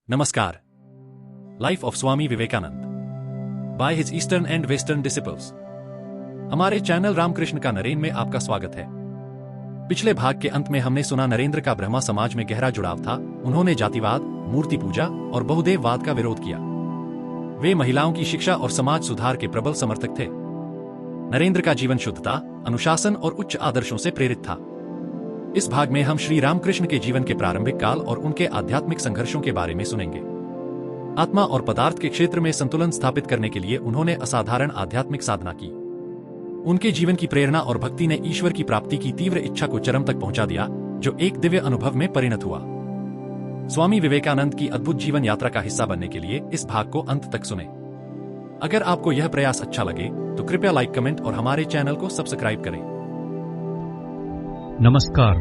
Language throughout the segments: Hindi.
Namaskar. Life of Swami Vivekananda by his Eastern and Western disciples. हमारे चैनल रामकृष्ण का नरेन में आपका स्वागत है। पिछले भाग के अंत में हमने सुना नरेंद्र का ब्रह्मा समाज में गहरा जुड़ाव था। उन्होंने जातिवाद, मूर्ति पूजा और बहुदेववाद का विरोध किया। वे महिलाओं की शिक्षा और समाज सुधार के प्रबल समर्थक थे। नरेंद्र का जीवन शुद्धता, अनुशासन और उच्च आदर्शों से प्रेरित था। इस भाग में हम श्री रामकृष्ण के जीवन के प्रारंभिक काल और उनके आध्यात्मिक संघर्षों के बारे में सुनेंगे। आत्मा और पदार्थ के क्षेत्र में संतुलन स्थापित करने के लिए उन्होंने असाधारण आध्यात्मिक साधना की। उनके जीवन की प्रेरणा और भक्ति ने ईश्वर की प्राप्ति की तीव्र इच्छा को चरम तक पहुंचा दिया, जो एक दिव्य अनुभव में परिणत हुआ। स्वामी विवेकानंद की अद्भुत जीवन यात्रा का हिस्सा बनने के लिए इस भाग को अंत तक सुने। अगर आपको यह प्रयास अच्छा लगे तो कृपया लाइक, कमेंट और हमारे चैनल को सब्सक्राइब करें। नमस्कार।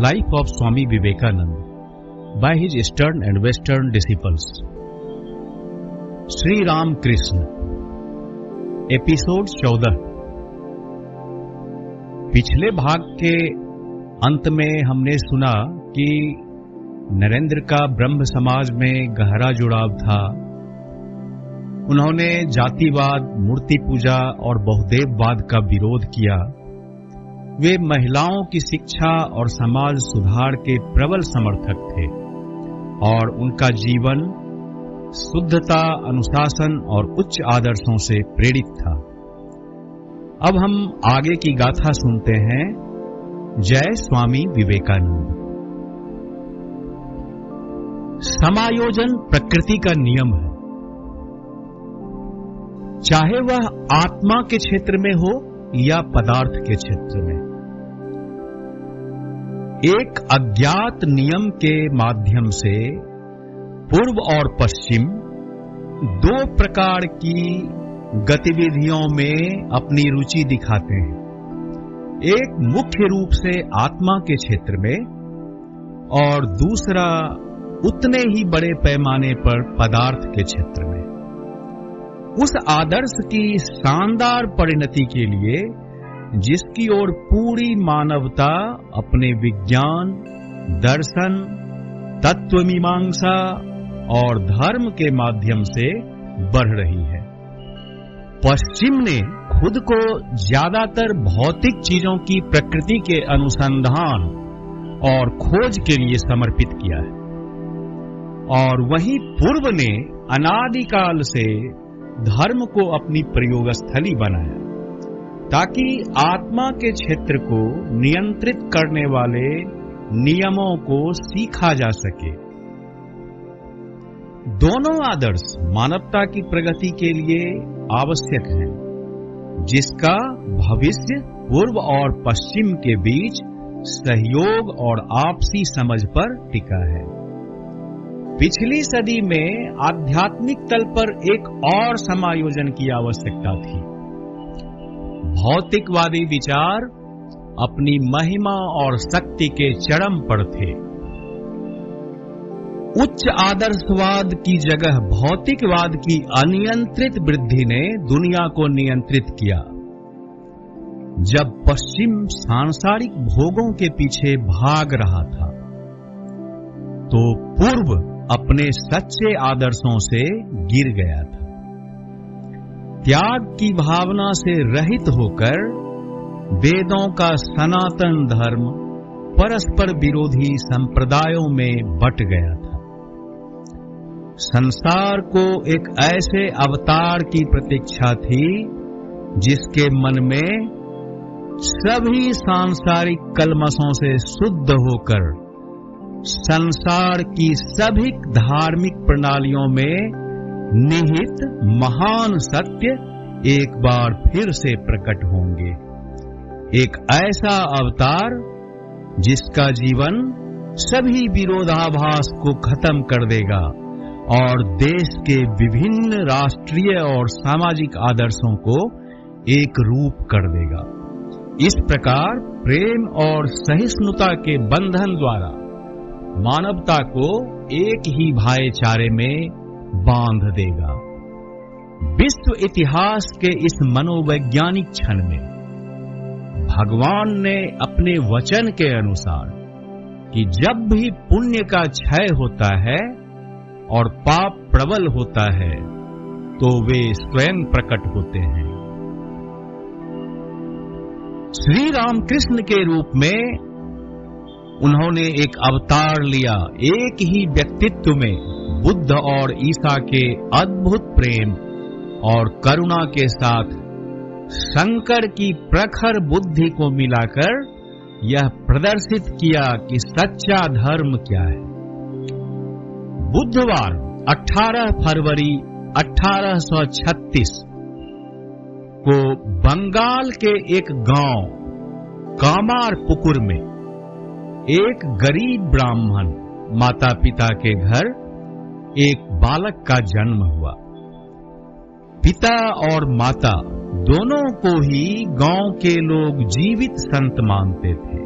Life of Swami Vivekananda by his eastern and western disciples. Shri Ramakrishna, episode 14। पिछले भाग के अंत में हमने सुना कि नरेंद्र का ब्रह्म समाज में गहरा जुड़ाव था। उन्होंने जातिवाद, मूर्ति पूजा और बहुदेववाद का विरोध किया। वे महिलाओं की शिक्षा और समाज सुधार के प्रबल समर्थक थे और उनका जीवन शुद्धता, अनुशासन और उच्च आदर्शों से प्रेरित था। अब हम आगे की गाथा सुनते हैं। जय स्वामी विवेकानंद। समायोजन प्रकृति का नियम है, चाहे वह आत्मा के क्षेत्र में हो या पदार्थ के क्षेत्र में। एक अज्ञात नियम के माध्यम से पूर्व और पश्चिम दो प्रकार की गतिविधियों में अपनी रुचि दिखाते हैं। एक मुख्य रूप से आत्मा के क्षेत्र में और दूसरा उतने ही बड़े पैमाने पर पदार्थ के क्षेत्र में। उस आदर्श की शानदार परिणति के लिए जिसकी ओर पूरी मानवता अपने विज्ञान, दर्शन, तत्वमीमांसा और धर्म के माध्यम से बढ़ रही है। पश्चिम ने खुद को ज्यादातर भौतिक चीजों की प्रकृति के अनुसंधान और खोज के लिए समर्पित किया है, और वहीं पूर्व ने अनादिकाल से धर्म को अपनी प्रयोगस्थली बनाया ताकि आत्मा के क्षेत्र को नियंत्रित करने वाले नियमों को सीखा जा सके। दोनों आदर्श मानवता की प्रगति के लिए आवश्यक हैं, जिसका भविष्य पूर्व और पश्चिम के बीच सहयोग और आपसी समझ पर टिका है। पिछली सदी में आध्यात्मिक तल पर एक और समायोजन की आवश्यकता थी। भौतिकवादी विचार अपनी महिमा और शक्ति के चरम पर थे। उच्च आदर्शवाद की जगह भौतिकवाद की अनियंत्रित वृद्धि ने दुनिया को नियंत्रित किया। जब पश्चिम सांसारिक भोगों के पीछे भाग रहा था, तो पूर्व अपने सच्चे आदर्शों से गिर गया था। त्याग की भावना से रहित होकर वेदों का सनातन धर्म परस्पर विरोधी संप्रदायों में बट गया था। संसार को एक ऐसे अवतार की प्रतीक्षा थी जिसके मन में सभी सांसारिक कलमशों से शुद्ध होकर संसार की सभी धार्मिक प्रणालियों में निहित महान सत्य एक बार फिर से प्रकट होंगे। एक ऐसा अवतार जिसका जीवन सभी विरोधाभास को खत्म कर देगा और देश के विभिन्न राष्ट्रीय और सामाजिक आदर्शों को एक रूप कर देगा। इस प्रकार प्रेम और सहिष्णुता के बंधन द्वारा मानवता को एक ही भाईचारे में बांध देगा। विश्व इतिहास के इस मनोवैज्ञानिक क्षण में भगवान ने अपने वचन के अनुसार कि जब भी पुण्य का क्षय होता है और पाप प्रबल होता है तो वे स्वयं प्रकट होते हैं। श्री रामकृष्ण के रूप में उन्होंने एक अवतार लिया। एक ही व्यक्तित्व में बुद्ध और ईसा के अद्भुत प्रेम और करुणा के साथ शंकर की प्रखर बुद्धि को मिलाकर यह प्रदर्शित किया कि सच्चा धर्म क्या है। बुधवार 18 फरवरी 1836 को बंगाल के एक गांव कामारपुकुर में एक गरीब ब्राह्मण माता पिता के घर एक बालक का जन्म हुआ। पिता और माता दोनों को ही गांव के लोग जीवित संत मानते थे।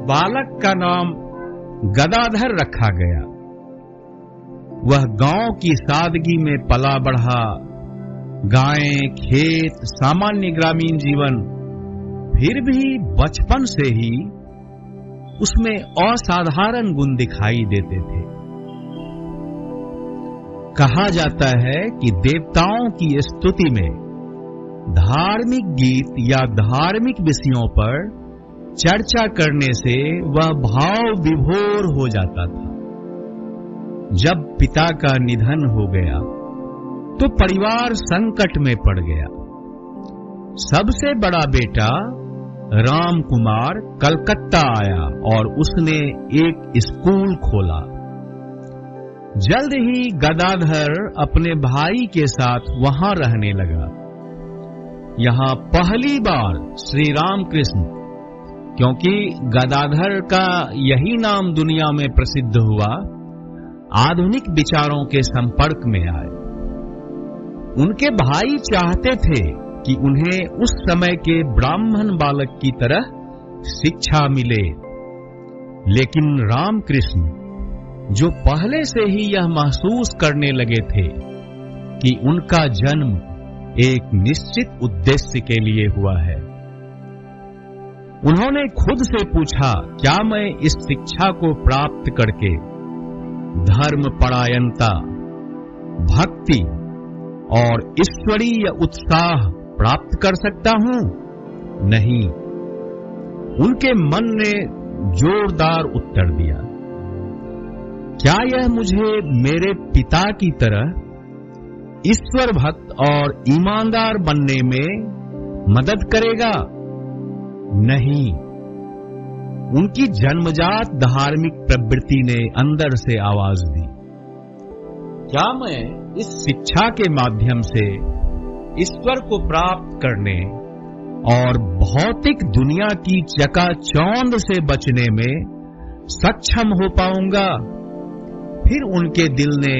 बालक का नाम गदाधर रखा गया। वह गांव की सादगी में पला बढ़ा। गायें, खेत, सामान्य ग्रामीण जीवन, फिर भी बचपन से ही उसमें असाधारण गुण दिखाई देते थे। कहा जाता है कि देवताओं की स्तुति में धार्मिक गीत या धार्मिक विषयों पर चर्चा करने से वह भाव विभोर हो जाता था। जब पिता का निधन हो गया तो परिवार संकट में पड़ गया। सबसे बड़ा बेटा राम कुमार कलकत्ता आया और उसने एक स्कूल खोला। जल्द ही गदाधर अपने भाई के साथ वहां रहने लगा। यहां पहली बार श्री रामकृष्ण, क्योंकि गदाधर का यही नाम दुनिया में प्रसिद्ध हुआ, आधुनिक विचारों के संपर्क में आए। उनके भाई चाहते थे कि उन्हें उस समय के ब्राह्मण बालक की तरह शिक्षा मिले, लेकिन रामकृष्ण, जो पहले से ही यह महसूस करने लगे थे कि उनका जन्म एक निश्चित उद्देश्य के लिए हुआ है, उन्होंने खुद से पूछा, क्या मैं इस शिक्षा को प्राप्त करके धर्म परायणता, भक्ति और ईश्वरीय उत्साह प्राप्त कर सकता हूं? नहीं। उनके मन ने जोरदार उत्तर दिया, क्या यह मुझे मेरे पिता की तरह ईश्वर भक्त और ईमानदार बनने में मदद करेगा? नहीं। उनकी जन्मजात धार्मिक प्रवृत्ति ने अंदर से आवाज दी, क्या मैं इस शिक्षा के माध्यम से ईश्वर को प्राप्त करने और भौतिक दुनिया की चकाचौंध से बचने में सक्षम हो पाऊंगा? फिर उनके दिल ने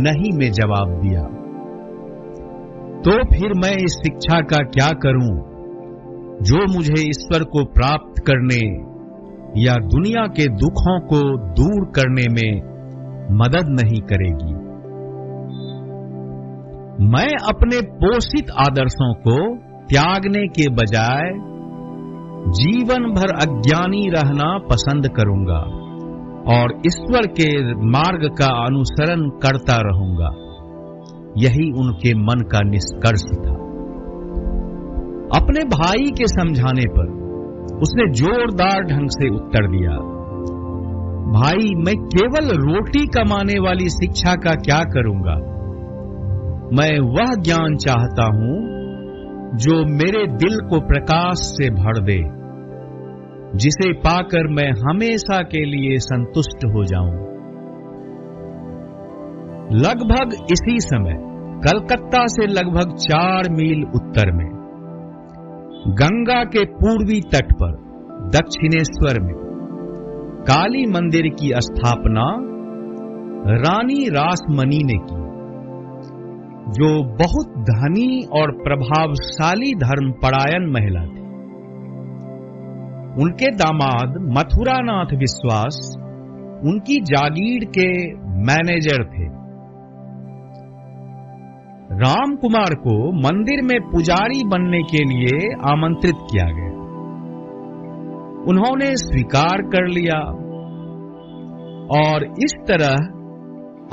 नहीं में जवाब दिया। तो फिर मैं इस शिक्षा का क्या करूं जो मुझे ईश्वर को प्राप्त करने या दुनिया के दुखों को दूर करने में मदद नहीं करेगी? मैं अपने पोषित आदर्शों को त्यागने के बजाय जीवन भर अज्ञानी रहना पसंद करूंगा और ईश्वर के मार्ग का अनुसरण करता रहूंगा। यही उनके मन का निष्कर्ष था। अपने भाई के समझाने पर उसने जोरदार ढंग से उत्तर दिया, भाई, मैं केवल रोटी कमाने वाली शिक्षा का क्या करूंगा? मैं वह ज्ञान चाहता हूं जो मेरे दिल को प्रकाश से भर दे, जिसे पाकर मैं हमेशा के लिए संतुष्ट हो जाऊं। लगभग इसी समय कलकत्ता से लगभग 4 मील उत्तर में गंगा के पूर्वी तट पर दक्षिणेश्वर में काली मंदिर की स्थापना रानी रासमणी ने की, जो बहुत धनी और प्रभावशाली धर्मपरायण महिला थी। उनके दामाद मथुरानाथ विश्वास उनकी जागीर के मैनेजर थे। राम कुमार को मंदिर में पुजारी बनने के लिए आमंत्रित किया गया। उन्होंने स्वीकार कर लिया और इस तरह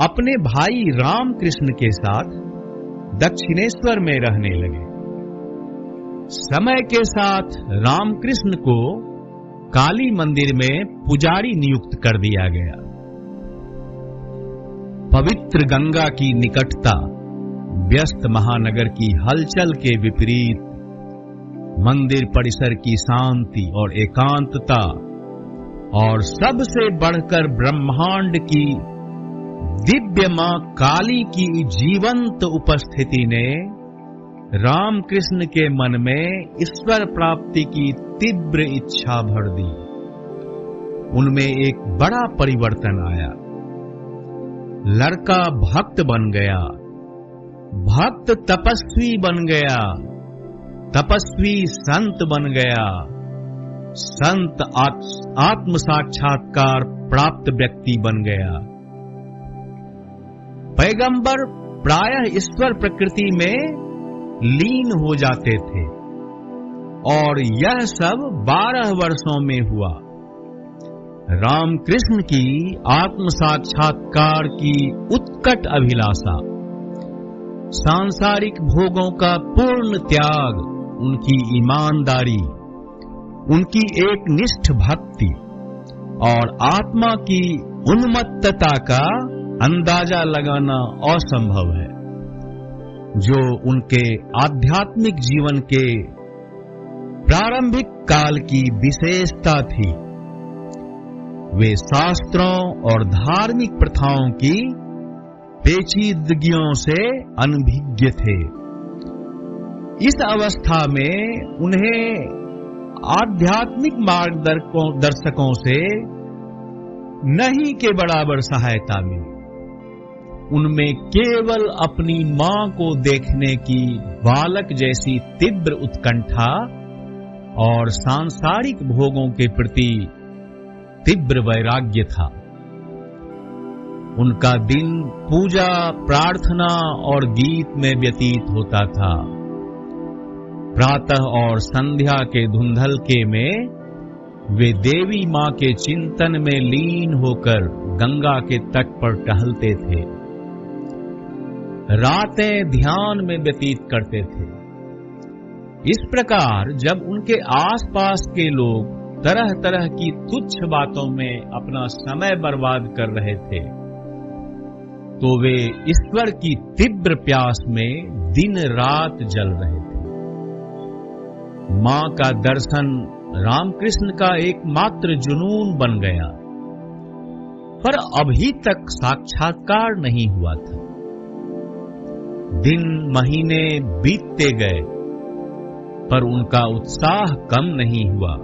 अपने भाई रामकृष्ण के साथ दक्षिणेश्वर में रहने लगे। समय के साथ रामकृष्ण को काली मंदिर में पुजारी नियुक्त कर दिया गया। पवित्र गंगा की निकटता, व्यस्त महानगर की हलचल के विपरीत मंदिर परिसर की शांति और एकांतता और सबसे बढ़कर ब्रह्मांड की दिव्य मां काली की जीवंत उपस्थिति ने रामकृष्ण के मन में ईश्वर प्राप्ति की तीव्र इच्छा भर दी। उनमें एक बड़ा परिवर्तन आया। लड़का भक्त बन गया, भक्त तपस्वी बन गया, तपस्वी संत बन गया, संत आत्म साक्षात्कार प्राप्त व्यक्ति बन गया। पैगंबर प्रायः ईश्वर प्रकृति में लीन हो जाते थे और यह सब 12 वर्षों में हुआ। रामकृष्ण की आत्म साक्षात्कार की उत्कट अभिलाषा, सांसारिक भोगों का पूर्ण त्याग, उनकी ईमानदारी, उनकी एक निष्ठ भक्ति और आत्मा की उन्मत्तता का अंदाजा लगाना असंभव है, जो उनके आध्यात्मिक जीवन के प्रारंभिक काल की विशेषता थी। वे शास्त्रों और धार्मिक प्रथाओं की पेचीदगियों से अनभिज्ञ थे। इस अवस्था में उन्हें आध्यात्मिक मार्गदर्शकों से नहीं के बराबर सहायता मिली। उनमें केवल अपनी मां को देखने की बालक जैसी तीव्र उत्कंठा और सांसारिक भोगों के प्रति तीव्र वैराग्य था। उनका दिन पूजा, प्रार्थना और गीत में व्यतीत होता था। प्रातः और संध्या के धुंधलके में वे देवी मां के चिंतन में लीन होकर गंगा के तट पर टहलते थे। रातें ध्यान में व्यतीत करते थे। इस प्रकार जब उनके आसपास के लोग तरह तरह की तुच्छ बातों में अपना समय बर्बाद कर रहे थे, तो वे ईश्वर की तीव्र प्यास में दिन रात जल रहे थे। मां का दर्शन रामकृष्ण का एकमात्र जुनून बन गया, पर अभी तक साक्षात्कार नहीं हुआ था। दिन महीने बीतते गए, पर उनका उत्साह कम नहीं हुआ।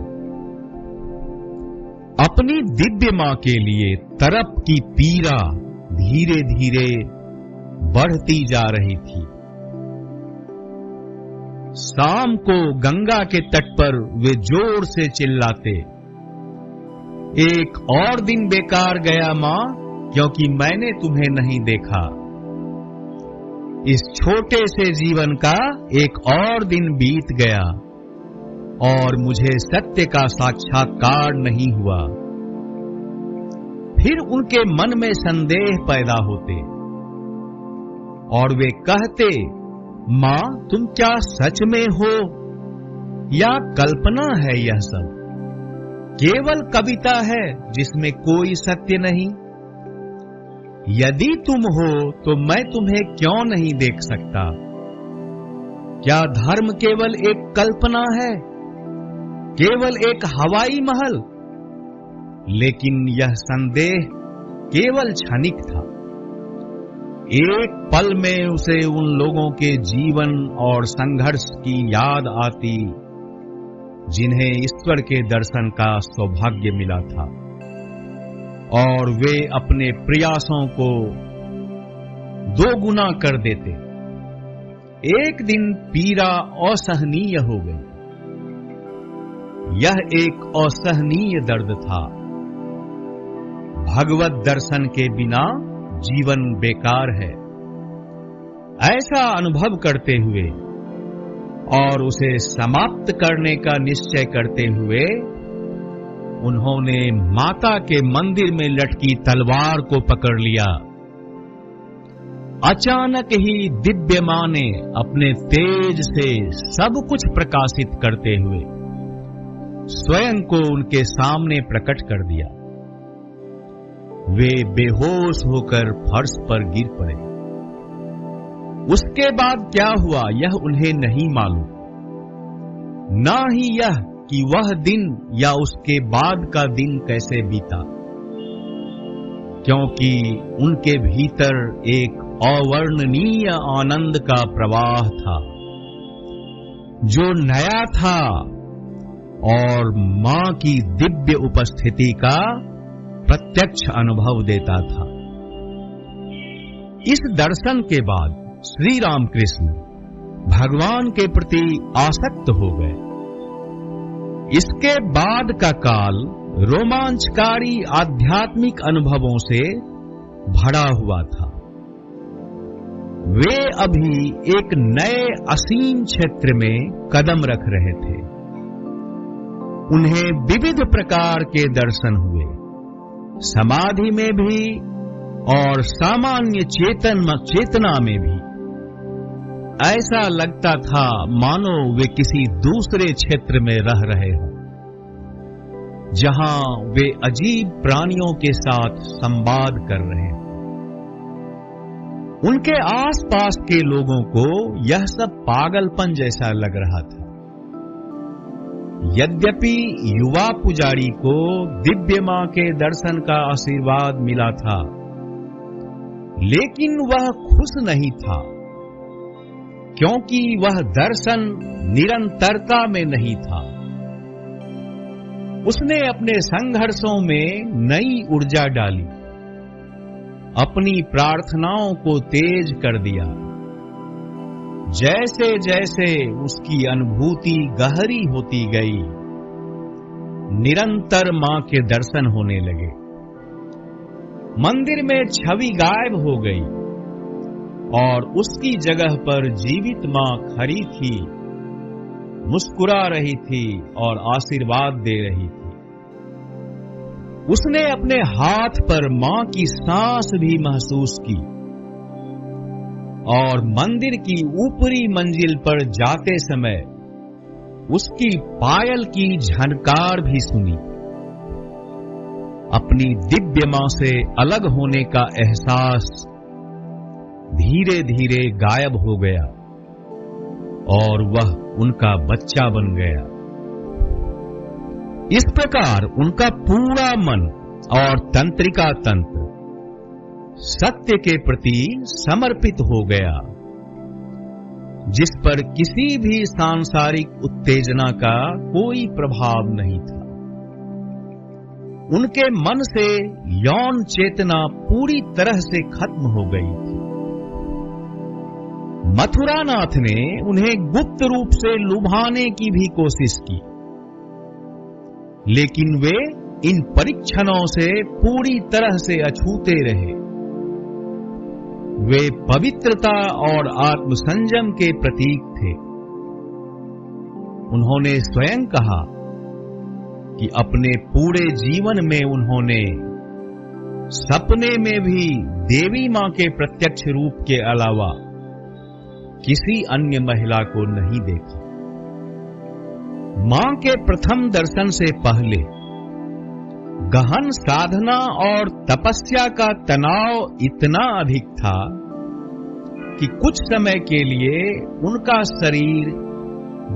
अपनी दिव्य मां के लिए तरप की पीड़ा धीरे धीरे बढ़ती जा रही थी। शाम को गंगा के तट पर वे जोर से चिल्लाते, एक और दिन बेकार गया मां, क्योंकि मैंने तुम्हें नहीं देखा। इस छोटे से जीवन का एक और दिन बीत गया और मुझे सत्य का साक्षात्कार नहीं हुआ। फिर उनके मन में संदेह पैदा होते और वे कहते, मां तुम क्या सच में हो या कल्पना है? यह सब केवल कविता है जिसमें कोई सत्य नहीं। यदि तुम हो तो मैं तुम्हें क्यों नहीं देख सकता? क्या धर्म केवल एक कल्पना है, केवल एक हवाई महल? लेकिन यह संदेह केवल क्षणिक था। एक पल में उसे उन लोगों के जीवन और संघर्ष की याद आती जिन्हें ईश्वर के दर्शन का सौभाग्य मिला था, और वे अपने प्रयासों को दोगुना कर देते। एक दिन पीड़ा असहनीय हो गई। यह एक असहनीय दर्द था। भगवत दर्शन के बिना जीवन बेकार है, ऐसा अनुभव करते हुए और उसे समाप्त करने का निश्चय करते हुए उन्होंने माता के मंदिर में लटकी तलवार को पकड़ लिया अचानक ही दिव्य मां ने अपने तेज से सब कुछ प्रकाशित करते हुए स्वयं को उनके सामने प्रकट कर दिया। वे बेहोश होकर फर्श पर गिर पड़े। उसके बाद क्या हुआ यह उन्हें नहीं मालूम, ना ही यह कि वह दिन या उसके बाद का दिन कैसे बीता, क्योंकि उनके भीतर एक अवर्णनीय आनंद का प्रवाह था जो नया था और मां की दिव्य उपस्थिति का प्रत्यक्ष अनुभव देता था। इस दर्शन के बाद श्री रामकृष्ण भगवान के प्रति आसक्त हो गए। इसके बाद का काल रोमांचकारी आध्यात्मिक अनुभवों से भरा हुआ था। वे अभी एक नए असीम क्षेत्र में कदम रख रहे थे। उन्हें विविध प्रकार के दर्शन हुए, समाधि में भी और सामान्य चेतना में भी। ऐसा लगता था मानो वे किसी दूसरे क्षेत्र में रह रहे हों, जहां वे अजीब प्राणियों के साथ संवाद कर रहे हैं। उनके आसपास के लोगों को यह सब पागलपन जैसा लग रहा था। यद्यपि युवा पुजारी को दिव्य मां के दर्शन का आशीर्वाद मिला था, लेकिन वह खुश नहीं था, क्योंकि वह दर्शन निरंतरता में नहीं था। उसने अपने संघर्षों में नई ऊर्जा डाली, अपनी प्रार्थनाओं को तेज कर दिया। जैसे जैसे उसकी अनुभूति गहरी होती गई, निरंतर मां के दर्शन होने लगे। मंदिर में छवि गायब हो गई और उसकी जगह पर जीवित मां खड़ी थी, मुस्कुरा रही थी और आशीर्वाद दे रही थी। उसने अपने हाथ पर मां की सांस भी महसूस की और मंदिर की ऊपरी मंजिल पर जाते समय उसकी पायल की झनकार भी सुनी। अपनी दिव्य मां से अलग होने का एहसास धीरे धीरे गायब हो गया और वह उनका बच्चा बन गया। इस प्रकार उनका पूरा मन और तंत्रिका तंत्र सत्य के प्रति समर्पित हो गया, जिस पर किसी भी सांसारिक उत्तेजना का कोई प्रभाव नहीं था। उनके मन से यौन चेतना पूरी तरह से खत्म हो गई थी। मथुरानाथ ने उन्हें गुप्त रूप से लुभाने की भी कोशिश की, लेकिन वे इन परीक्षणों से पूरी तरह से अछूते रहे। वे पवित्रता और आत्मसंयम के प्रतीक थे। उन्होंने स्वयं कहा कि अपने पूरे जीवन में उन्होंने सपने में भी देवी मां के प्रत्यक्ष रूप के अलावा किसी अन्य महिला को नहीं देखा। मां के प्रथम दर्शन से पहले गहन साधना और तपस्या का तनाव इतना अधिक था कि कुछ समय के लिए उनका शरीर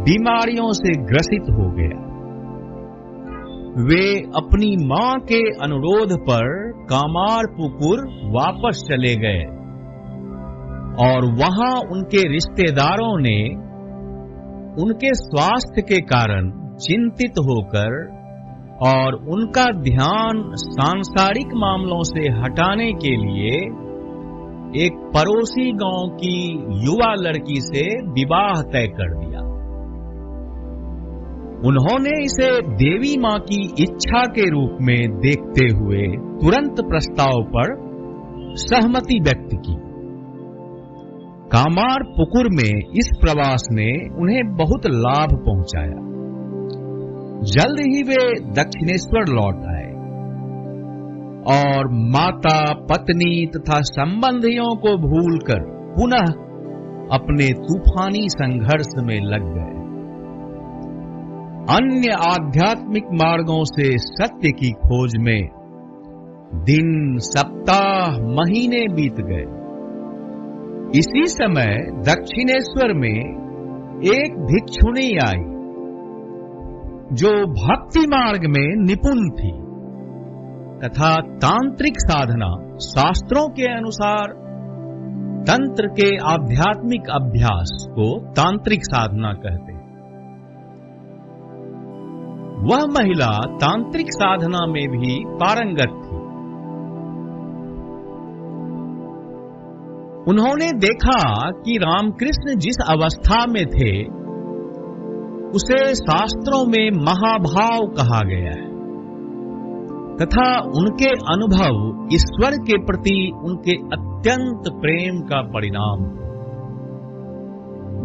बीमारियों से ग्रसित हो गया। वे अपनी मां के अनुरोध पर कामारपुकुर वापस चले गए और वहां उनके रिश्तेदारों ने उनके स्वास्थ्य के कारण चिंतित होकर और उनका ध्यान सांसारिक मामलों से हटाने के लिए एक पड़ोसी गांव की युवा लड़की से विवाह तय कर दिया। उन्होंने इसे देवी मां की इच्छा के रूप में देखते हुए तुरंत प्रस्ताव पर सहमति व्यक्त की। कामारपुकुर में इस प्रवास ने उन्हें बहुत लाभ पहुंचाया। जल्द ही वे दक्षिणेश्वर लौट आए और माता, पत्नी तथा संबंधियों को भूलकर पुनः अपने तूफानी संघर्ष में लग गए। अन्य आध्यात्मिक मार्गों से सत्य की खोज में दिन, सप्ताह, महीने बीत गए। इसी समय दक्षिणेश्वर में एक भिक्षुणी आई जो भक्ति मार्ग में निपुण थी तथा तांत्रिक साधना, शास्त्रों के अनुसार तंत्र के आध्यात्मिक अभ्यास को तांत्रिक साधना कहते हैं। वह महिला तांत्रिक साधना में भी पारंगत थी। उन्होंने देखा कि रामकृष्ण जिस अवस्था में थे उसे शास्त्रों में महाभाव कहा गया है तथा उनके अनुभव ईश्वर के प्रति उनके अत्यंत प्रेम का परिणाम।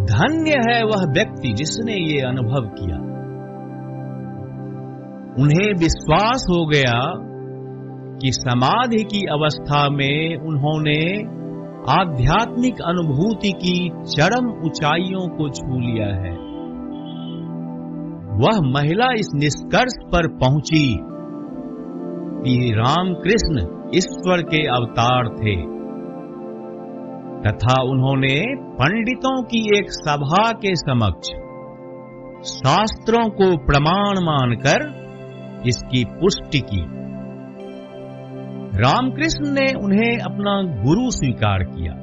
धन्य है वह व्यक्ति जिसने ये अनुभव किया। उन्हें विश्वास हो गया कि समाधि की अवस्था में उन्होंने आध्यात्मिक अनुभूति की चरम ऊंचाइयों को छू लिया है। वह महिला इस निष्कर्ष पर पहुंची कि रामकृष्ण ईश्वर के अवतार थे तथा उन्होंने पंडितों की एक सभा के समक्ष शास्त्रों को प्रमाण मानकर इसकी पुष्टि की। रामकृष्ण ने उन्हें अपना गुरु स्वीकार किया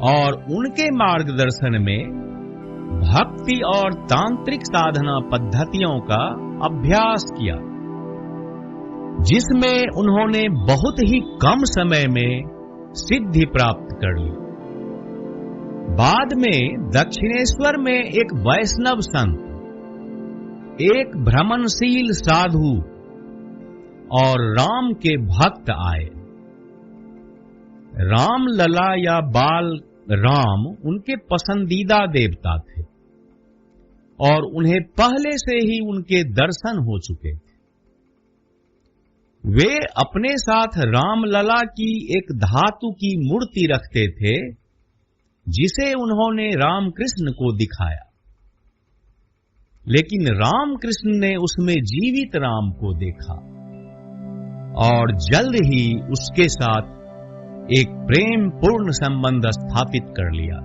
और उनके मार्गदर्शन में भक्ति और तांत्रिक साधना पद्धतियों का अभ्यास किया, जिसमें उन्होंने बहुत ही कम समय में सिद्धि प्राप्त कर ली। बाद में दक्षिणेश्वर में एक वैष्णव संत, एक भ्रमणशील साधु और राम के भक्त आए। राम लला या बाल राम उनके पसंदीदा देवता थे और उन्हें पहले से ही उनके दर्शन हो चुके थे। वे अपने साथ रामलला की एक धातु की मूर्ति रखते थे जिसे उन्होंने रामकृष्ण को दिखाया, लेकिन रामकृष्ण ने उसमें जीवित राम को देखा और जल्द ही उसके साथ एक प्रेम पूर्ण संबंध स्थापित कर लिया।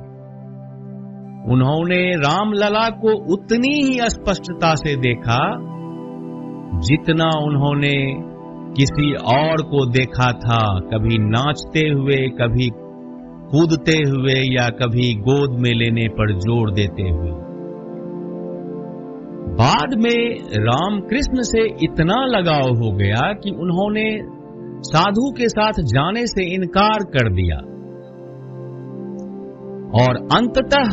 उन्होंने रामलला को उतनी ही स्पष्टता से देखा जितना उन्होंने किसी और को देखा था, कभी नाचते हुए, कभी कूदते हुए या कभी गोद में लेने पर जोर देते हुए। बाद में रामकृष्ण से इतना लगाव हो गया कि उन्होंने साधु के साथ जाने से इनकार कर दिया और अंततः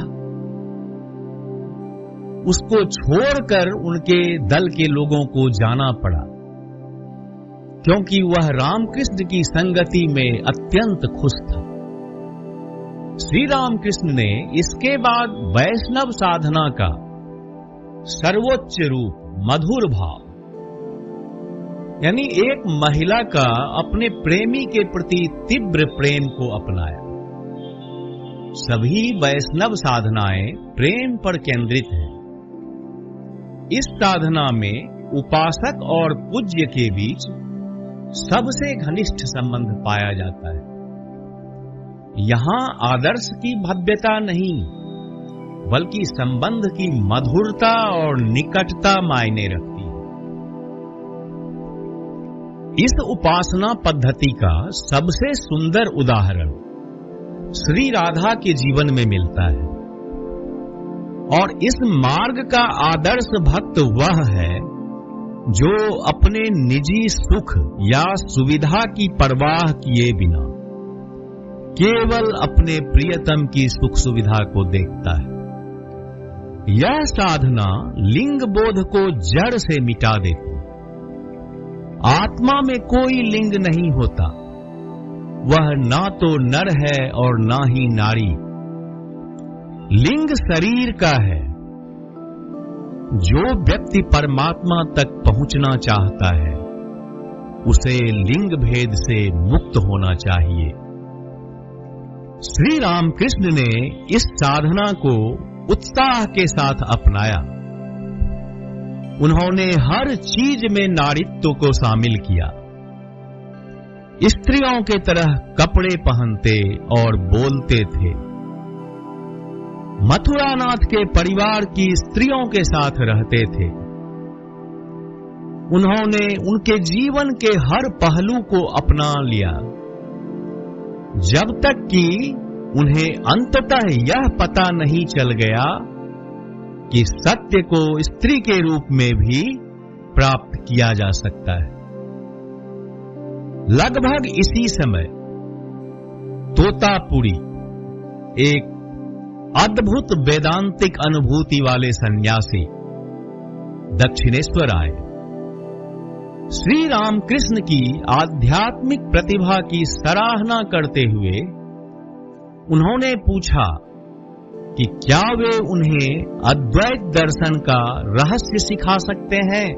उसको छोड़कर उनके दल के लोगों को जाना पड़ा, क्योंकि वह रामकृष्ण की संगति में अत्यंत खुश था। श्री रामकृष्ण ने इसके बाद वैष्णव साधना का सर्वोच्च रूप मधुर भाव, यानी एक महिला का अपने प्रेमी के प्रति तीव्र प्रेम को अपनाया। सभी वैष्णव साधनाएं प्रेम पर केंद्रित हैं। इस साधना में उपासक और पूज्य के बीच सबसे घनिष्ठ संबंध पाया जाता है। यहाँ आदर्श की भव्यता नहीं, बल्कि संबंध की मधुरता और निकटता मायने रखती है। इस उपासना पद्धति का सबसे सुंदर उदाहरण श्री राधा के जीवन में मिलता है और इस मार्ग का आदर्श भक्त वह है जो अपने निजी सुख या सुविधा की परवाह किए बिना केवल अपने प्रियतम की सुख सुविधा को देखता है। यह साधना लिंग बोध को जड़ से मिटा देती है। आत्मा में कोई लिंग नहीं होता, वह ना तो नर है और ना ही नारी। लिंग शरीर का है। जो व्यक्ति परमात्मा तक पहुंचना चाहता है उसे लिंग भेद से मुक्त होना चाहिए। श्री रामकृष्ण ने इस साधना को उत्साह के साथ अपनाया। उन्होंने हर चीज में नारीत्व को शामिल किया। स्त्रियों के तरह कपड़े पहनते और बोलते थे। मथुरानाथ के परिवार की स्त्रियों के साथ रहते थे। उन्होंने उनके जीवन के हर पहलू को अपना लिया, जब तक कि उन्हें अंततः यह पता नहीं चल गया कि सत्य को स्त्री के रूप में भी प्राप्त किया जा सकता है। लगभग इसी समय तोतापुरी, एक अद्भुत वेदांतिक अनुभूति वाले सन्यासी, दक्षिणेश्वर आए। श्री रामकृष्ण की आध्यात्मिक प्रतिभा की सराहना करते हुए उन्होंने पूछा कि क्या वे उन्हें अद्वैत दर्शन का रहस्य सिखा सकते हैं।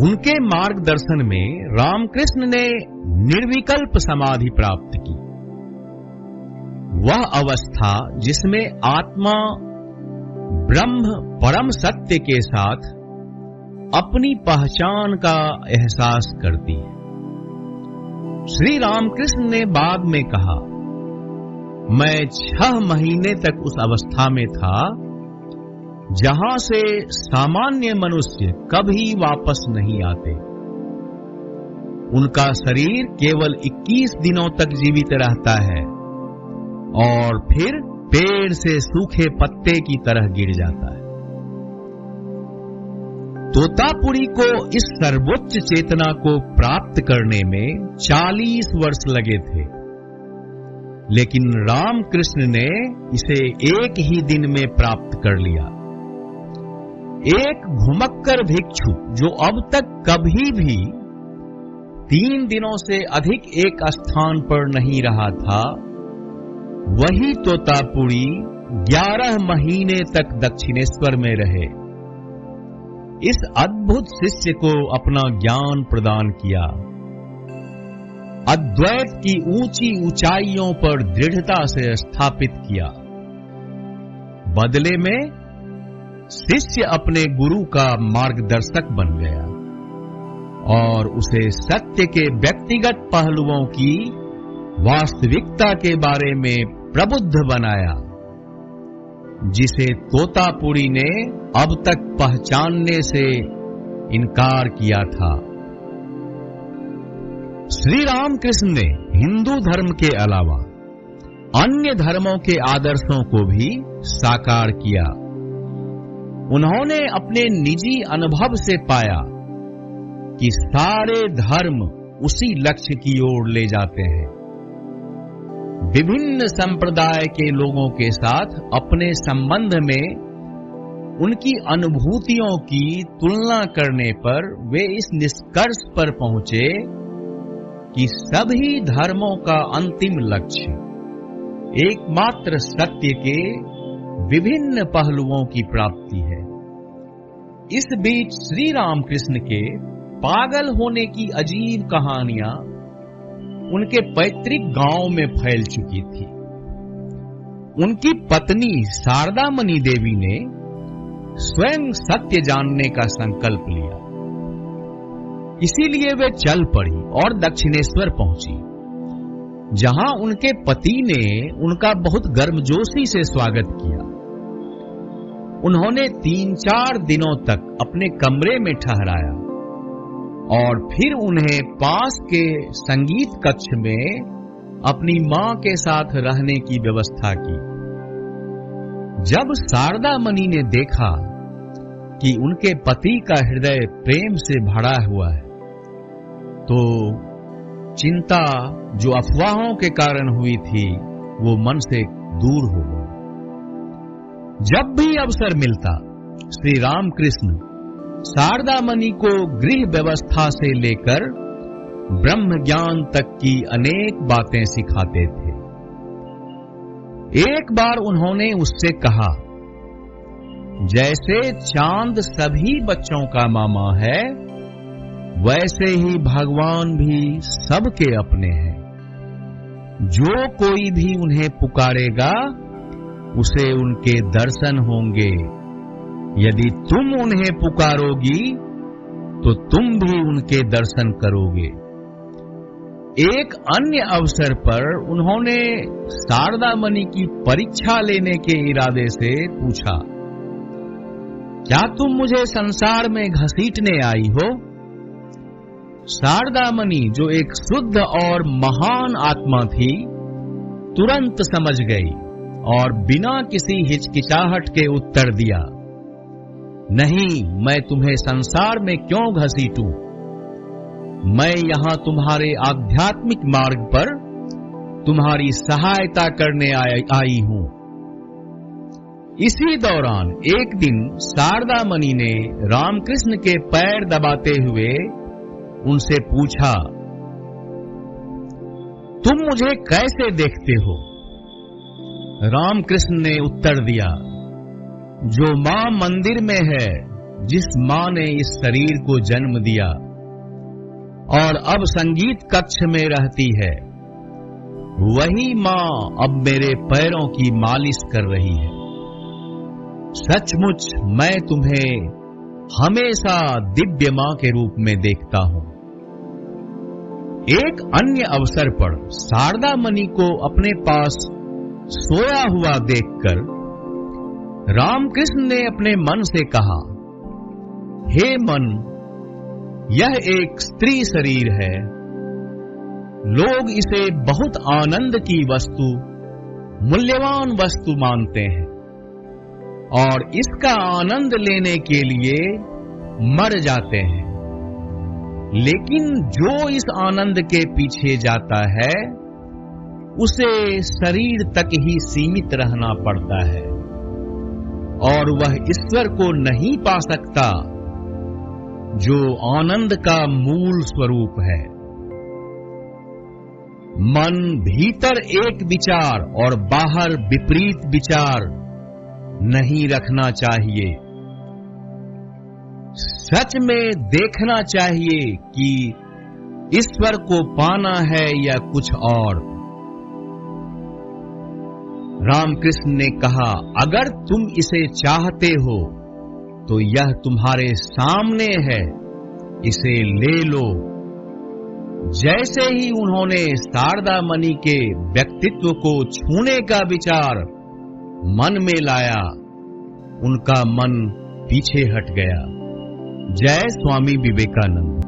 उनके मार्गदर्शन में रामकृष्ण ने निर्विकल्प समाधि प्राप्त की। वह अवस्था जिसमें आत्मा ब्रह्म परम सत्य के साथ अपनी पहचान का एहसास करती है। श्री रामकृष्ण ने बाद में कहा, मैं 6 महीने तक उस अवस्था में था जहां से सामान्य मनुष्य कभी वापस नहीं आते। उनका शरीर केवल 21 दिनों तक जीवित रहता है और फिर पेड़ से सूखे पत्ते की तरह गिर जाता है। तोतापुरी को इस सर्वोच्च चेतना को प्राप्त करने में 40 वर्ष लगे थे, लेकिन रामकृष्ण ने इसे एक ही दिन में प्राप्त कर लिया। एक घुमक्कर भिक्षु जो अब तक कभी भी 3 दिनों से अधिक एक स्थान पर नहीं रहा था, वही तोतापुरी 11 महीने तक दक्षिणेश्वर में रहे। इस अद्भुत शिष्य को अपना ज्ञान प्रदान किया, अद्वैत की ऊंची ऊंचाइयों पर दृढ़ता से स्थापित किया। बदले में शिष्य अपने गुरु का मार्गदर्शक बन गया और उसे सत्य के व्यक्तिगत पहलुओं की वास्तविकता के बारे में प्रबुद्ध बनाया, जिसे तोतापुरी ने अब तक पहचानने से इनकार किया था। श्री रामकृष्ण ने हिंदू धर्म के अलावा अन्य धर्मों के आदर्शों को भी साकार किया। उन्होंने अपने निजी अनुभव से पाया कि सारे धर्म उसी लक्ष्य की ओर ले जाते हैं। विभिन्न संप्रदाय के लोगों के साथ अपने संबंध में उनकी अनुभूतियों की तुलना करने पर वे इस निष्कर्ष पर पहुंचे कि सभी धर्मों का अंतिम लक्ष्य एकमात्र सत्य के विभिन्न पहलुओं की प्राप्ति है। इस बीच श्री रामकृष्ण के पागल होने की अजीब कहानियां उनके पैतृक गांव में फैल चुकी थी। उनकी पत्नी शारदामणि देवी ने स्वयं सत्य जानने का संकल्प लिया, इसीलिए वे चल पड़ी और दक्षिणेश्वर पहुंची, जहां उनके पति ने उनका बहुत गर्मजोशी से स्वागत किया। उन्होंने 3-4 दिनों तक अपने कमरे में ठहराया और फिर उन्हें पास के संगीत कक्ष में अपनी मां के साथ रहने की व्यवस्था की। जब शारदामणि ने देखा कि उनके पति का हृदय प्रेम से भरा हुआ है, तो चिंता जो अफवाहों के कारण हुई थी वो मन से दूर हो गई। जब भी अवसर मिलता, श्री रामकृष्ण शारदामणि को गृह व्यवस्था से लेकर ब्रह्म ज्ञान तक की अनेक बातें सिखाते थे। एक बार उन्होंने उससे कहा, जैसे चांद सभी बच्चों का मामा है, वैसे ही भगवान भी सबके अपने हैं। जो कोई भी उन्हें पुकारेगा उसे उनके दर्शन होंगे। यदि तुम उन्हें पुकारोगी तो तुम भी उनके दर्शन करोगे। एक अन्य अवसर पर उन्होंने शारदा मणि की परीक्षा लेने के इरादे से पूछा, क्या तुम मुझे संसार में घसीटने आई हो? शारदा मणि, जो एक शुद्ध और महान आत्मा थी, तुरंत समझ गई और बिना किसी हिचकिचाहट के उत्तर दिया, नहीं, मैं तुम्हें संसार में क्यों घसीटूं? मैं यहां तुम्हारे आध्यात्मिक मार्ग पर तुम्हारी सहायता करने आई हूं। इसी दौरान एक दिन शारदा मणि ने रामकृष्ण के पैर दबाते हुए उनसे पूछा, तुम मुझे कैसे देखते हो? रामकृष्ण ने उत्तर दिया, जो मां मंदिर में है, जिस मां ने इस शरीर को जन्म दिया और अब संगीत कक्ष में रहती है, वही मां अब मेरे पैरों की मालिश कर रही है। सचमुच मैं तुम्हें हमेशा दिव्य मां के रूप में देखता हूं। एक अन्य अवसर पर शारदा मणि को अपने पास सोया हुआ देखकर रामकृष्ण ने अपने मन से कहा, हे मन, यह एक स्त्री शरीर है। लोग इसे बहुत आनंद की वस्तु, मूल्यवान वस्तु मानते हैं और इसका आनंद लेने के लिए मर जाते हैं। लेकिन जो इस आनंद के पीछे जाता है, उसे शरीर तक ही सीमित रहना पड़ता है और वह ईश्वर को नहीं पा सकता, जो आनंद का मूल स्वरूप है। मन भीतर एक विचार और बाहर विपरीत विचार नहीं रखना चाहिए। सच में देखना चाहिए कि ईश्वर को पाना है या कुछ और। रामकृष्ण ने कहा, अगर तुम इसे चाहते हो तो यह तुम्हारे सामने है, इसे ले लो। जैसे ही उन्होंने शारदा मणि के व्यक्तित्व को छूने का विचार मन में लाया, उनका मन पीछे हट गया। जय स्वामी विवेकानंद।